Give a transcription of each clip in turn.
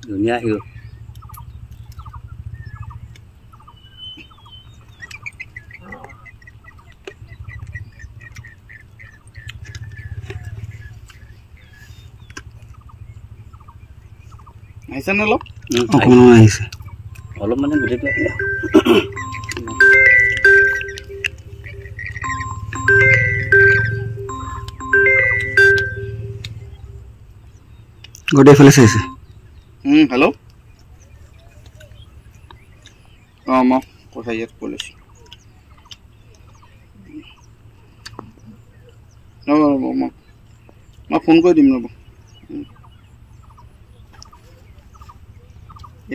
Dunia hiu. Aisan lo? Aku mau aisan. Kalau mana gede tu? Gede flash aisan. Hello. Mau kau saya polis. Mau phone kau dim lo.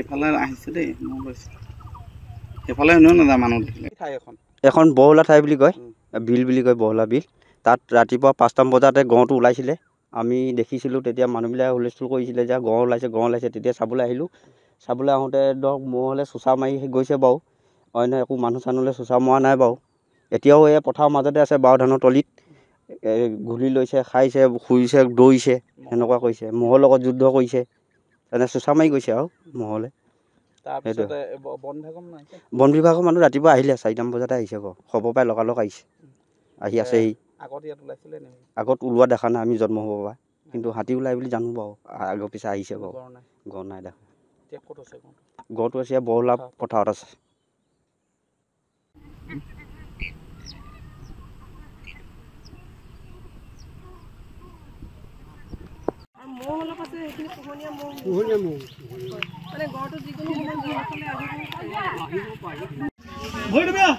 এফালে আহিছে দেই মই কৈছো এফালে ন না মানুহ ঠাই এখন বহলা ঠাই বুলি কয় বিল বুলি কয় বহলা বিল তাত ৰাতিপুৱা 5টা বজাতে গঁটো ওলাইছিলে আমি দেখিছিলো তেতিয়া মানুহবিলাক হুলস্থুল কৰিছিলে যে গঁ ওলাইছে তেতিয়া চাবলৈ আহিলো চাবলৈ আহোঁতে ধৰক মহলে চুচা মাৰি গৈছে বাৰু অন্য একো মানুহ চানুহলে চুচা মৰা নাই বাৰু এতিয়াও এই পথাৰৰ মাজতে আছে বাও ধানৰ তলিত ঘূলি লৈছে খাইছে শুইছে দৌৰিছে সেনেকুৱা কৰিছে মহৰ লগত যুদ্ধ কৰিছে এনে চুচা মাৰি গৈছে আৰু মহলে তাৰপিছত বন বিভাগৰ মানুহ ৰাতিপুৱা আহিলে 4টা বজাতে আহিছে আকৌ খবৰ পাই লগালগ আহিছে আহি আছে আগত ওলোৱা দেখা নাই আমি জন্ম হ'ব পৰা কিন্তু হাতী ওলাই বুলি জানো বাৰু আগৰ পিছে আহিছে বাৰু গড় নাই দেখা গড়টো আছে বহলা পথাৰত আছে মহলা পাছে এইখিনি পোহনীয়া মহ মানে গড়টো যিকোনো সময় ঘৰখনে আহিব পাৰে ভৰি দিবা